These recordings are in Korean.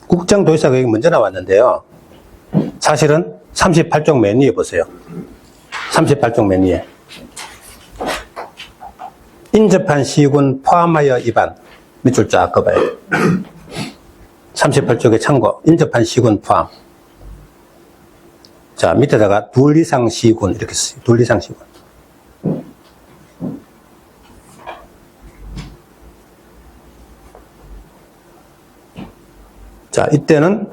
국장 도지사 계획이 먼저 나왔는데요. 사실은 38쪽 맨 위에 보세요. 38쪽 맨 위에. 인접한 시군 포함하여 위반. 밑줄 쫙 꺼봐요. 38쪽에 참고, 인접한 시군 포함. 자, 밑에다가 둘 이상 시군, 이렇게 써요. 둘 이상 시군. 자, 이때는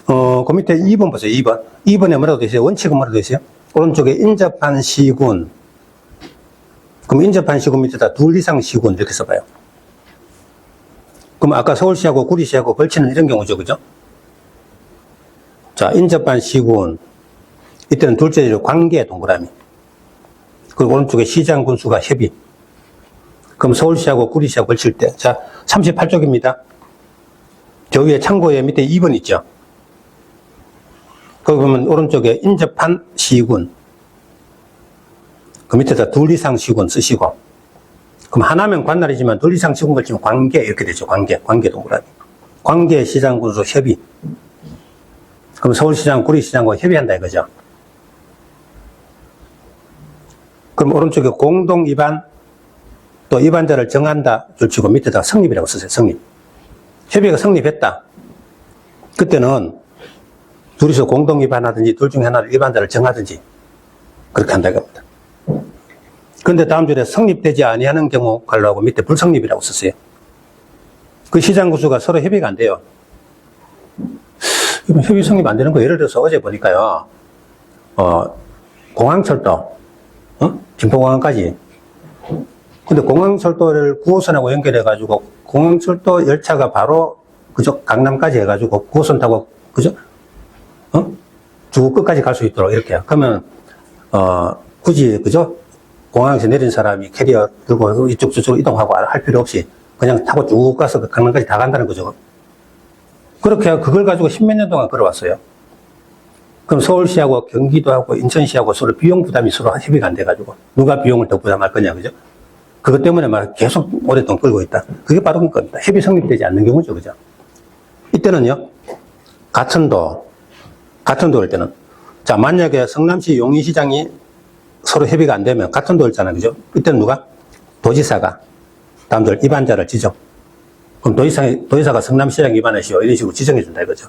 그 밑에 2번 보세요. 2번. 2번에 뭐라고 되어 있어요? 원칙은 뭐라고 되어 있어요? 오른쪽에 인접한 시군. 그럼 인접한 시군 밑에다 둘 이상 시군 이렇게 써봐요. 그럼 아까 서울시하고 구리시하고 걸치는 이런 경우죠. 그죠? 자, 인접한 시군. 이때는 둘째로 관계 동그라미. 그리고 오른쪽에 시장 군수가 협의. 그럼 서울시하고 구리시하고 걸칠 때. 자, 38쪽입니다. 저 위에 참고에 밑에 2번 있죠. 거기 보면 오른쪽에 인접한 시군. 그 밑에다 둘 이상 시군 쓰시고. 그럼 하나면 관할이지만 둘 이상 시군 걸치면 관계 이렇게 되죠. 관계 동그라미. 관계 시장 군수 협의. 그럼 서울시장 구리시장과 협의한다 이거죠. 그럼 오른쪽에 공동 위반, 또 위반자를 정한다 줄치고 밑에다 성립이라고 쓰세요. 성립. 협의가 성립했다. 그때는 둘이서 공동 위반하든지 둘 중에 하나를 위반자를 정하든지 그렇게 한다 이겁니다. 그런데 다음 줄에 성립되지 아니하는 경우 관로하고 밑에 불성립이라고 썼어요. 그 시장 구수가 서로 협의가 안 돼요. 협의 성립 안 되는 거 예를 들어서 어제 보니까요. 공항철도 김포공항까지. 근데 공항철도를 9호선하고 연결해가지고 공항철도 열차가 바로 그쪽 강남까지 해가지고 9호선 타고 그죠? 쭉 끝까지 갈 수 있도록 이렇게. 그러면 굳이 그죠? 공항에서 내린 사람이 캐리어 들고 이쪽 저쪽 이동하고 할 필요 없이 그냥 타고 쭉 가서 강남까지 다 간다는 거죠. 그렇게 그걸 가지고 십몇 년 동안 걸어왔어요. 그럼 서울시하고 경기도하고 인천시하고 서로 비용 부담이 서로 협의가 안 돼가지고 누가 비용을 더 부담할 거냐, 그죠? 그것 때문에 막 계속 오랫동안 끌고 있다. 그게 바로 그겁니다. 협의 성립되지 않는 경우죠, 그죠? 이때는요, 같은 도일 때는. 자, 만약에 성남시 용인시장이 서로 협의가 안 되면 같은 도였잖아요, 그죠? 이때는 누가? 도지사가 다음 절 위반자를 지정. 그럼 도지사가 성남시장 위반하시오. 이런 식으로 지정해준다, 이거죠.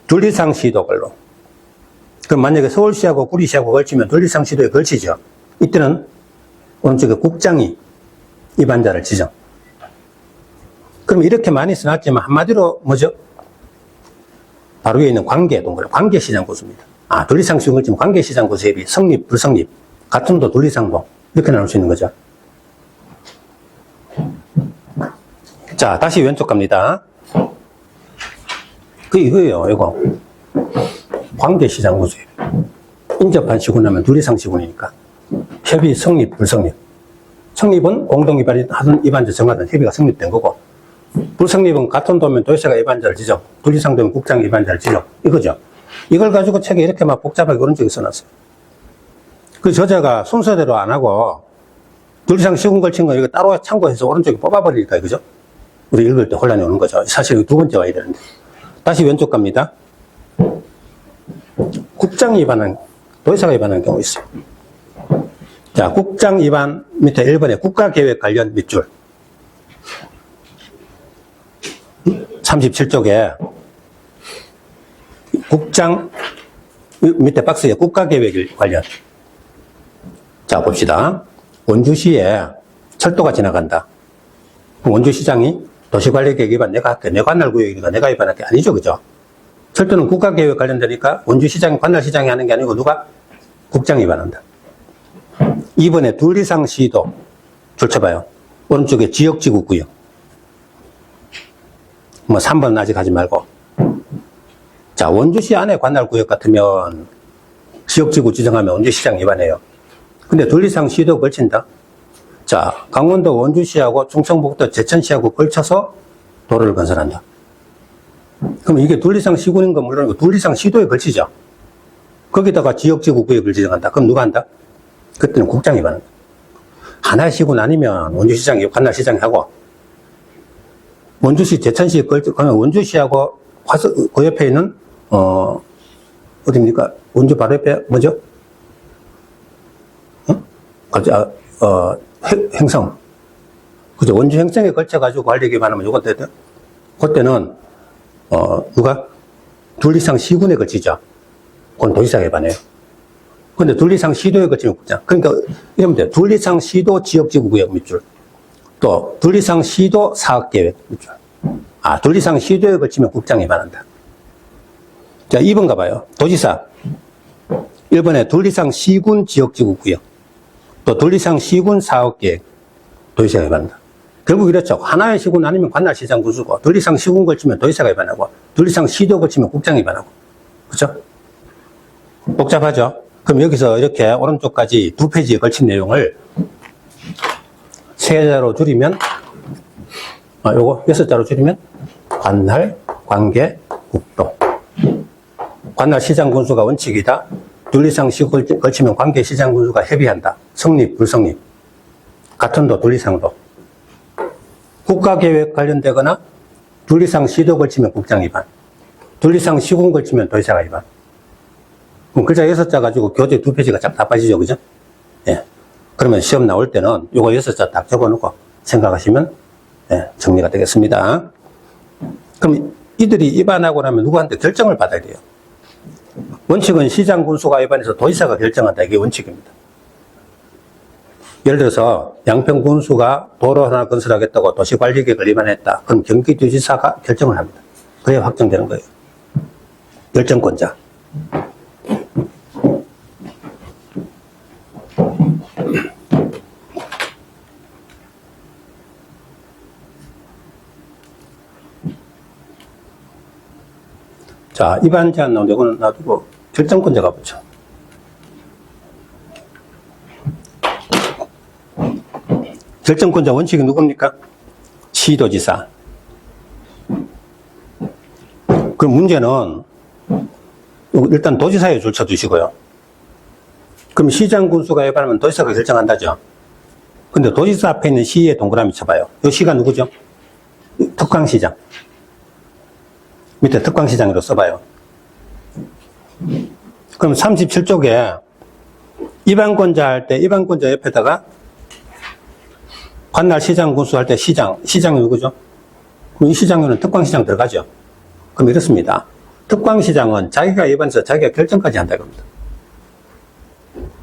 둘 이상 시도 걸로. 그럼 만약에 서울시하고 구리시하고 걸치면 둘 이상 시도에 걸치죠. 이때는 오른쪽에 국장이 위반자를 지정. 그럼 이렇게 많이 써놨지만 한마디로 뭐죠? 바로 위에 있는 관계 동그라미, 관계시장 고수입니다. 둘 이상 시도 걸치면 관계시장 고수 협의, 성립, 불성립, 같은 도, 둘 이상 도 이렇게 나눌 수 있는 거죠. 자, 다시 왼쪽 갑니다. 이거예요, 이거. 관계시장 구조. 인접한 시군하면 둘 이상 시군이니까. 협의, 성립, 불성립. 성립은 공동위반이 하든 위반자 정하든 협의가 성립된 거고, 불성립은 같은 도면 도지사가 위반자를 지정, 둘 이상 되면 국장 위반자를 지정. 이거죠. 이걸 가지고 책에 이렇게 막 복잡하게 오른쪽에 써놨어요. 그 저자가 순서대로 안 하고, 둘 이상 시군 걸친 거 이거 따로 참고해서 오른쪽에 뽑아버리니까, 그죠? 우리 읽을 때 혼란이 오는 거죠. 사실 두 번째 와야 되는데. 다시 왼쪽 갑니다. 국장 위반한, 도지사가 위반한 경우 있어요. 자, 국장 위반 밑에 1번에 국가계획 관련 밑줄. 37쪽에 국장 밑에 박스에 국가계획 관련. 자, 봅시다. 원주시에 철도가 지나간다. 원주시장이 도시관리계획 위반 내가 할게. 내 관할구역이니까 내가 위반할게. 아니죠, 그죠? 철도는 국가계획 관련되니까 원주시장이 관할시장이 하는 게 아니고 누가? 국장이 위반한다. 2번에 둘 이상 시도. 줄 쳐봐요. 오른쪽에 지역지구구역. 3번 아직 하지 말고. 자, 원주시 안에 관할구역 같으면 지역지구 지정하면 원주시장 위반해요. 근데 둘 이상 시도 걸친다. 자, 강원도 원주시하고 충청북도 제천시하고 걸쳐서 도로를 건설한다. 그럼 이게 둘 이상 시군인 건 물론이고 둘 이상 시도에 걸치죠. 거기다가 지역지구 구역을 지정한다. 그럼 누가 한다? 그때는 국장이 받는 거예요. 하나의 시군 아니면 원주시장이 관할시장이 하고, 원주시, 제천시, 그러면 원주시하고 그 옆에 있는, 어딥니까? 원주 바로 옆에, 뭐죠? 행성. 그죠? 원주 행성에 걸쳐가지고 관리 기반하면 그때는, 누가? 둘 이상 시군에 걸치죠. 그건 도지사가 위반해요. 근데 둘 이상 시도에 걸치면 국장. 그러니까, 이러면 돼요. 둘 이상 시도 지역지구구역 밑줄. 또, 둘 이상 시도 사업계획 밑줄. 둘 이상 시도에 걸치면 국장이 위반한다. 자, 2번 가봐요. 도지사. 1번에 둘 이상 시군 지역지구구역. 또, 둘 이상 시군 사업계획. 도지사가 위반한다. 결국 이렇죠. 하나의 시군 아니면 관할시장 군수고, 둘 이상 시군 걸치면 도지사가 위반하고, 둘 이상 시도 걸치면 국장이 위반하고. 그죠? 복잡하죠? 그럼 여기서 이렇게 오른쪽까지 2페이지에 걸친 내용을 3자로 줄이면, 요거 6자로 줄이면, 관할, 관계, 국도. 관할 시장 군수가 원칙이다. 둘 이상 시군 걸치면 관계 시장 군수가 협의한다. 성립, 불성립. 같은 도, 둘 이상도. 국가계획 관련되거나 둘 이상 시도 걸치면 국장 위반. 둘 이상 시군 걸치면 도지사가 위반. 그럼 글자 6자 가지고 교재 2페이지가 다 빠지죠. 그죠? 예. 그러면 시험 나올 때는 요거 6자 딱 적어놓고 생각하시면, 예, 정리가 되겠습니다. 그럼 이들이 위반하고 나면 누구한테 결정을 받아야 돼요. 원칙은 시장 군수가 위반해서 도지사가 결정한다. 이게 원칙입니다. 예를 들어서 양평 군수가 도로 하나 건설하겠다고 도시관리계획을 위반했다. 그럼 경기도지사가 결정을 합니다. 그래야 확정되는 거예요. 결정권자. 자, 위반 제한 나오는데 이거는 놔두고 결정권자가 붙여. 결정권자 원칙이 누굽니까? 시도지사. 그럼 문제는 일단 도지사에 줄 쳐두시고요. 그럼 시장 군수가 위반하면 도지사가 결정한다죠. 근데 도지사 앞에 있는 시에 동그라미 쳐봐요. 이 시가 누구죠? 특광시장. 밑에 특광시장으로 써봐요. 그럼 37쪽에 위반권자 할 때 위반권자 옆에다가 관할 시장 군수 할 때 시장이 누구죠? 그럼 이 시장에는 특광시장 들어가죠. 그럼 이렇습니다. 특광시장은 자기가 위반해서 자기가 결정까지 한다 겁니다.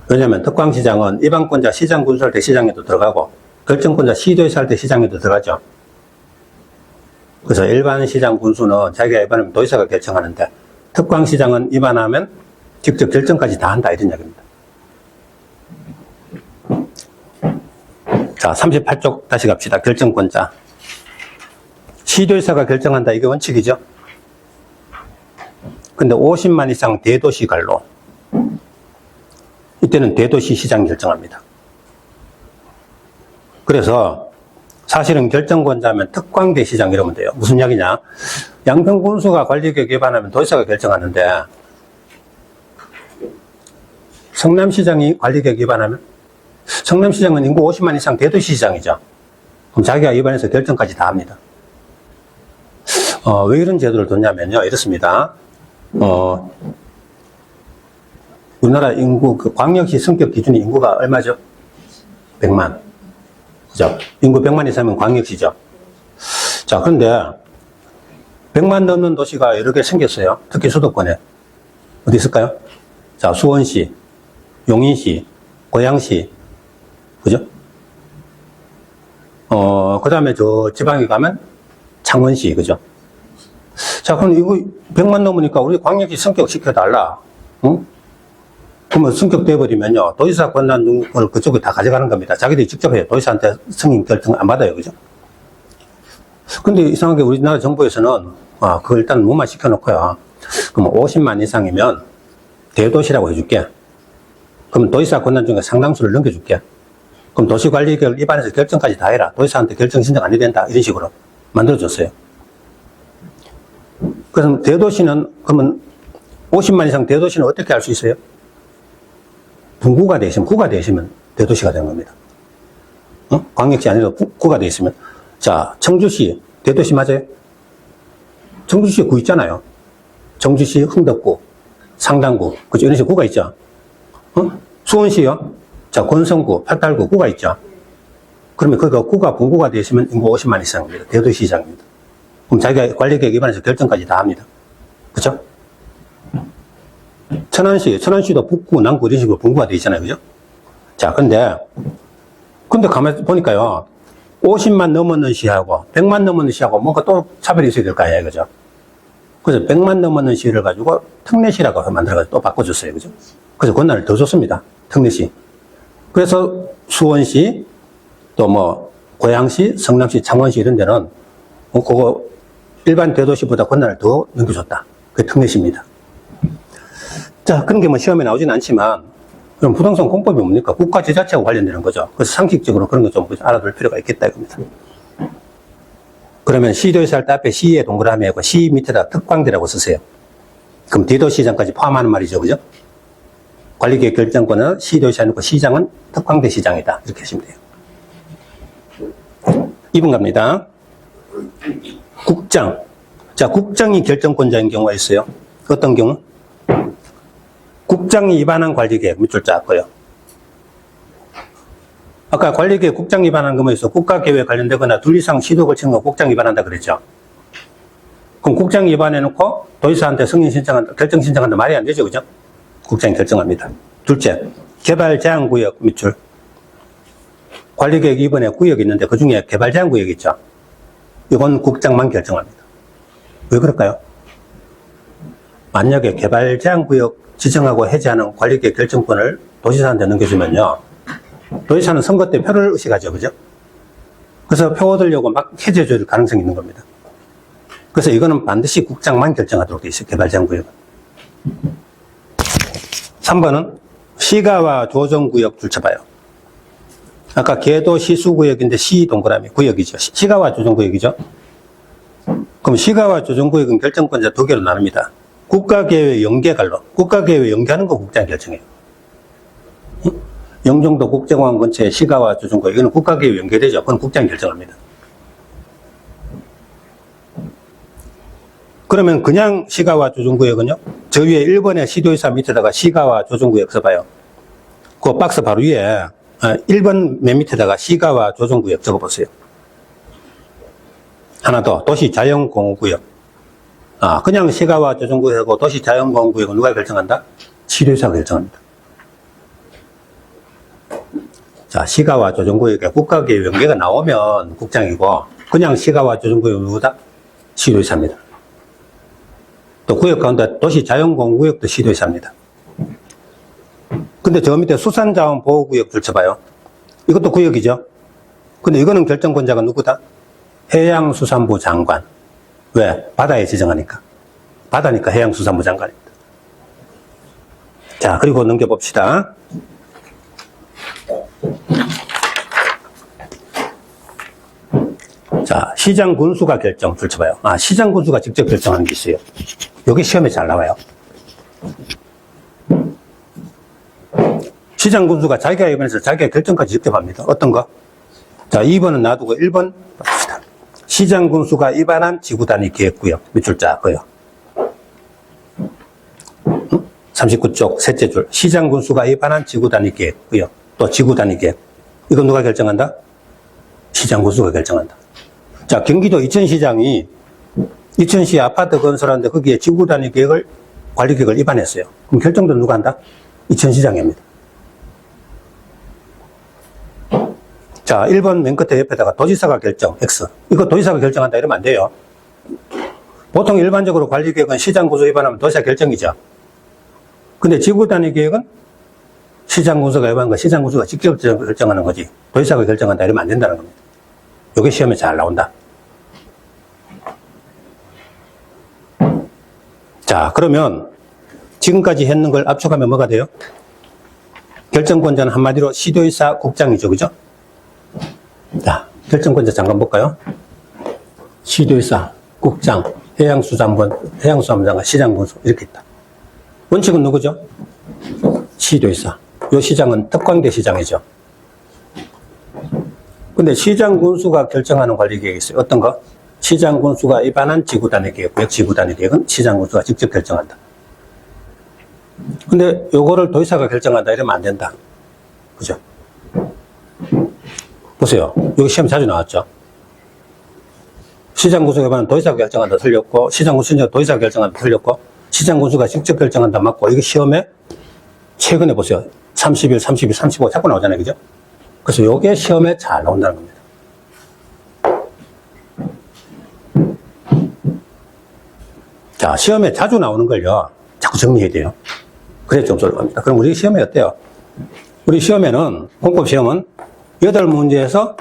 왜냐하면 특광시장은 위반권자 시장 군수 할 때 시장에도 들어가고 결정권자 시도에서 할 때 시장에도 들어가죠. 그래서 일반 시장 군수는 자기가 위반하면 도지사가 결정하는데 특광시장은 위반하면 직접 결정까지 다 한다 이런 이야기입니다. 자, 38쪽 다시 갑시다. 결정권자. 시도지사가 결정한다. 이게 원칙이죠. 근데 50만 이상 대도시 관로. 이때는 대도시 시장이 결정합니다. 그래서 사실은 결정권자면 특광대 시장 이러면 돼요. 무슨 이야기냐? 양평군수가 관리계획 위반하면 도지사가 결정하는데 성남시장이 관리계획 위반하면 성남시장은 인구 50만 이상 대도시 시장이죠. 그럼 자기가 위반해서 결정까지 다 합니다. 왜 이런 제도를 뒀냐면요. 이렇습니다. 우리나라 인구, 광역시 성격 기준이 인구가 얼마죠? 100만. 그죠? 인구 100만 이상이면 광역시죠. 자, 그런데 100만 넘는 도시가 여러 개 생겼어요. 특히 수도권에. 어디 있을까요? 자, 수원시, 용인시, 고양시, 그죠? 그 다음에 저 지방에 가면 창원시, 그죠? 자, 그럼 이거 100만 넘으니까 우리 광역시 성격 시켜달라. 응? 그러면 승격돼버리면요, 도지사 권한을 그쪽에 다 가져가는 겁니다. 자기들이 직접 해요. 도지사한테 승인 결정 안 받아요. 그죠? 근데 이상하게 우리나라 정부에서는, 그걸 일단 무마 시켜놓고요. 그럼 50만 이상이면 대도시라고 해줄게. 그럼 도지사 권한 중에 상당수를 넘겨줄게. 그럼 도시관리계획 위반해서 결정까지 다 해라. 도지사한테 결정 신청 안 해도 된다. 이런 식으로 만들어줬어요. 그래서 대도시는, 그러면 50만 이상 대도시는 어떻게 할 수 있어요? 분구가 되시면, 구가 되시면 대도시가 되는 겁니다. 광역시 아니라 구가 되어 있으면. 자, 청주시, 대도시 맞아요? 청주시에 구 있잖아요. 청주시, 흥덕구, 상당구, 그죠? 이런 식으로 구가 있죠. 수원시요? 자, 권성구, 팔달구, 구가 있죠. 그러면 거기가 구가 분구가 되어 있으면 인구 50만 이상입니다. 대도시 이상입니다. 그럼 자기가 관리계획 위반해서 결정까지 다 합니다. 그죠? 천안시도 북구, 남구 이런 식으로 분구가 되어 있잖아요. 그죠? 자, 근데 가만히 보니까요. 50만 넘었는 시하고 100만 넘었는 시하고 뭔가 또 차별이 있어야 될 거 아니에요. 그죠? 그래서 100만 넘었는 시를 가지고 특례시라고 만들어가지고 또 바꿔줬어요. 그죠? 그래서 권한을 더 줬습니다. 특례시. 그래서 수원시, 또 뭐, 고양시, 성남시, 창원시 이런 데는 그거 일반 대도시보다 권한을 더 넘겨줬다. 그게 특례시입니다. 자, 그런 게 뭐 시험에 나오진 않지만, 그럼 부동산 공법이 뭡니까? 국가지자체하고 관련되는 거죠. 그래서 상식적으로 그런 거 좀 알아둘 필요가 있겠다, 이겁니다. 그러면 시도에서 할 때 앞에 시의 동그라미하고 시 밑에다 특광대라고 쓰세요. 그럼 대도시장까지 포함하는 말이죠, 그죠? 관리계획 결정권은 시도에서 해놓고 시장은 특광대 시장이다. 이렇게 하시면 돼요. 2번 갑니다. 국장. 자, 국장이 결정권자인 경우가 있어요. 어떤 경우? 국장이 위반한 관리계획 밑줄 짰고요. 아까 관리계획 국장 위반한 거뭐 있어? 국가계획 관련되거나 둘 이상 시도 걸친 거 국장 위반한다 그랬죠? 그럼 국장 위반해놓고 도지사한테 승인 신청한다, 결정 신청한다 말이 안 되죠, 그죠? 국장이 결정합니다. 둘째, 개발 제한 구역 밑줄. 관리계획 2번에 구역이 있는데 그 중에 개발 제한 구역이 있죠? 이건 국장만 결정합니다. 왜 그럴까요? 만약에 개발 제한 구역 지정하고 해제하는 관리계획 결정권을 도지사한테 넘겨주면요. 도지사는 선거 때 표를 의식하죠. 그죠? 그래서 표 얻으려고 막 해제해 줄 가능성이 있는 겁니다. 그래서 이거는 반드시 국장만 결정하도록 되어 있어요. 개발 제한 구역은. 3번은 시가와 조정구역 줄 쳐봐요. 아까 개도 시수구역인데 시 동그라미 구역이죠. 시가와 조정구역이죠. 그럼 시가와 조정구역은 결정권자 두 개로 나눕니다. 국가계획 연계갈로. 국가계획 연계하는 거 국장이 결정해요. 영종도 국정원 근처에 시가와 조정구역, 이거는 국가계획 연계되죠. 그건 국장이 결정합니다. 그러면 그냥 시가와 조정구역은요? 저 위에 1번의 시도의사 밑에다가 시가와 조정구역 써봐요. 그 박스 바로 위에 1번 맨 밑에다가 시가와 조정구역 적어보세요. 하나 더, 도시자연공원구역. 그냥 시가와 조정구역하고 도시자연공원구역은 누가 결정한다? 시도의사가 결정합니다. 자, 시가와 조정구역에 국가계획 연계가 나오면 국장이고, 그냥 시가와 조정구역은 누구다? 시도의사입니다. 또 구역 가운데 도시자연공원구역도 시도의사입니다. 근데 저 밑에 수산자원보호구역 줄 쳐봐요. 이것도 구역이죠. 근데 이거는 결정권자가 누구다? 해양수산부 장관. 왜? 바다에 지정하니까. 바다니까 해양수산부 장관입니다. 자, 그리고 넘겨봅시다. 자, 시장 군수가 결정 줄 쳐봐요. 시장 군수가 직접 결정하는 게 있어요. 여기 시험에 잘 나와요. 시장 군수가 자기가 위반해서 자기가 결정까지 직접 합니다. 어떤 거? 자, 2번은 놔두고 1번 봅시다. 시장 군수가 위반한 지구단위 계획구역 밑줄 짜고요. 39쪽 셋째 줄. 시장 군수가 위반한 지구단위 계획구역. 또 지구단위 계획. 이건 누가 결정한다? 시장 군수가 결정한다. 자, 경기도 이천시장이 이천시 아파트 건설하는데 거기에 지구단위 계획을, 관리계획을 위반했어요. 그럼 결정도 누가 한다? 이천시장이 합니다. 자, 1번 맨 끝에 옆에다가 도지사가 결정, X. 이거 도지사가 결정한다 이러면 안 돼요. 보통 일반적으로 관리계획은 시장 구조 위반하면 도지사 결정이죠. 근데 지구단위 계획은 시장 군수가 위반한 거 시장 군수가 직접 결정하는 거지. 도지사가 결정한다 이러면 안 된다는 겁니다. 이게 시험에 잘 나온다. 자, 그러면 지금까지 했는 걸 압축하면 뭐가 돼요? 결정권자는 한마디로 시도의사 국장이죠. 그죠? 자, 결정권자 잠깐 볼까요? 시도의사, 국장, 해양수산부 장관, 시장군수 이렇게 있다. 원칙은 누구죠? 시도의사. 요 시장은 특광대 시장이죠. 근데 시장 군수가 결정하는 관리 계획이 있어요. 어떤 거? 시장 군수가 입안한 지구단위 계획, 지구단위 계획은 시장 군수가 직접 결정한다. 근데 요거를 도지사가 결정한다 이러면 안 된다. 그죠? 보세요. 여기 시험 자주 나왔죠? 시장 군수가 입안한 도지사가 결정한다 틀렸고, 시장 군수가 도지사가 결정한다 틀렸고, 시장 군수가 직접 결정한다 맞고, 이게 시험에 최근에 보세요. 31, 32, 35 자꾸 나오잖아요. 그죠? 그래서 요게 시험에 잘 나온다는 겁니다. 자, 시험에 자주 나오는 걸요. 자꾸 정리해야 돼요. 그래 좀 쏠갑니다. 그럼 우리 시험에 어때요? 우리 시험에는, 공법 시험은 8문제에서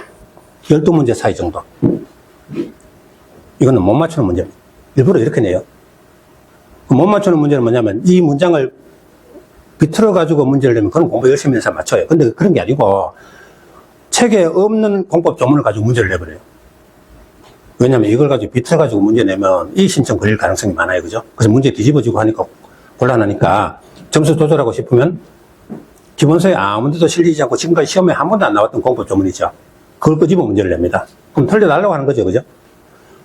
12문제 사이 정도. 이거는 못 맞추는 문제입니다. 일부러 이렇게 내요. 못 맞추는 문제는 뭐냐면, 이 문장을 비틀어가지고 문제를 내면 그건 공부 열심히 해서 맞춰요. 근데 그런 게 아니고, 책에 없는 공법 조문을 가지고 문제를 내버려요. 왜냐면 이걸 가지고 비틀어가지고 문제 내면 이 신청 걸릴 가능성이 많아요. 그죠? 그래서 문제 뒤집어지고 하니까 곤란하니까 점수 조절하고 싶으면 기본서에 아무 데도 실리지 않고 지금까지 시험에 한 번도 안 나왔던 공법 조문이죠. 그걸 끄집어 문제를 냅니다. 그럼 틀려달라고 하는 거죠. 그죠?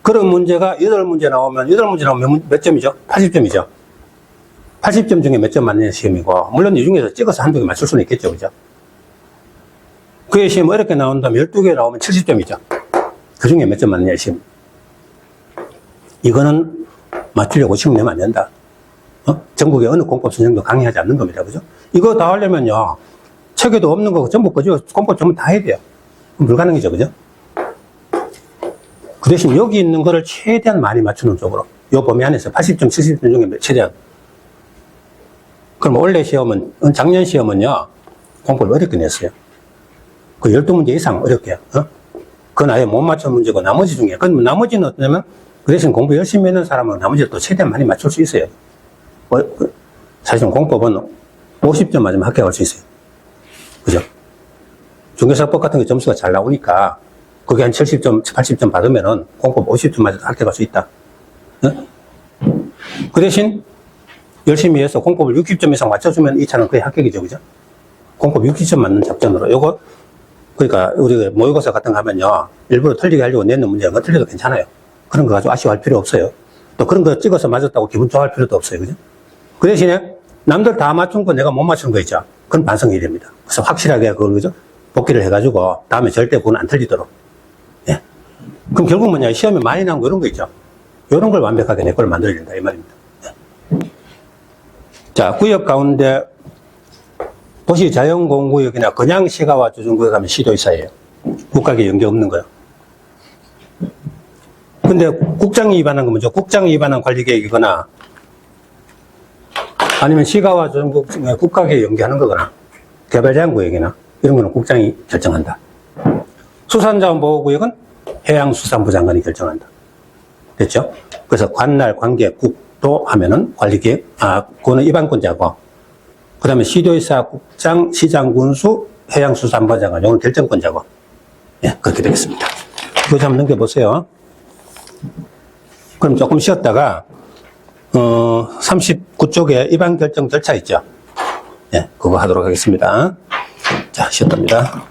그런 문제가 8문제 나오면 몇 점이죠? 80점이죠. 80점 중에 몇 점 맞느냐 시험이고, 물론 이 중에서 찍어서 한두 개 맞출 수는 있겠죠. 그죠? 그의 시험 어렵게 나온다면 12개 나오면 70점이죠. 그 중에 몇 점 맞느냐 시험. 이거는 맞추려고 시험 내면 안 된다. 전국의 어느 공법 선생도 강의하지 않는 겁니다. 그죠? 이거 다 하려면요, 책에도 없는 거 전부 그죠? 공법 전부 다 해야 돼요. 불가능이죠. 그죠? 그 대신 여기 있는 거를 최대한 많이 맞추는 쪽으로. 요 범위 안에서 80점, 70점 중에 최대한. 그럼 올해 시험은, 작년 시험은요, 공부를 어렵게 냈어요. 그 12문제 이상 어렵게. 그건 아예 못 맞춘 문제고, 나머지 중에. 그럼 나머지는 어떠냐면, 그 대신 공부 열심히 하는 사람은 나머지 또 최대한 많이 맞출 수 있어요. 사실은 공법은 50점 맞으면 합격할 수 있어요. 그죠? 중개사법 같은 게 점수가 잘 나오니까, 그게 한 70점, 80점 받으면은 공법 50점 맞아도 합격할 수 있다. 그 대신 열심히 해서 공법을 60점 이상 맞춰주면 이 차는 거의 합격이죠. 그죠? 공법 60점 맞는 작전으로. 요거, 그러니까 우리가 모의고사 같은 거 하면요, 일부러 틀리게 하려고 내는 문제가 틀려도 괜찮아요. 그런 거 가지고 아쉬워할 필요 없어요. 또 그런 거 찍어서 맞았다고 기분 좋아할 필요도 없어요. 그죠? 그 대신에 남들 다 맞춘 거 내가 못 맞춘 거 있죠? 그건 반성이 됩니다. 그래서 확실하게 그걸, 그죠? 복기를 해가지고 다음에 절대 그건 안 틀리도록. 예. 그럼 결국 뭐냐, 시험에 많이 나온 거 이런 거 있죠? 이런 걸 완벽하게 내 걸 만들어야 된다. 이 말입니다. 예. 자, 구역 가운데 도시자연공구역이나 그냥 시가와 조정구역 하면 시도의사예요. 국가계 연계 없는 거요. 근데 국장이 위반한 건 뭐죠? 국장이 위반한 관리계획이거나 아니면 시가와 조정구역 중에 국가계 연계하는 거거나 개발제한구역이나 이런 거는 국장이 결정한다. 수산자원보호구역은 해양수산부 장관이 결정한다. 됐죠? 그래서 관날, 관계, 국도 하면은 관리계획, 그거는 입안권자고, 그 다음에 시도의사, 국장, 시장, 군수, 해양수산부 장관, 이건 결정권자고. 예, 그렇게 되겠습니다. 이거 좀 넘겨보세요. 그럼 조금 쉬었다가, 39쪽에 입안결정 절차 있죠? 예, 그거 하도록 하겠습니다. 자, 쉬었답니다.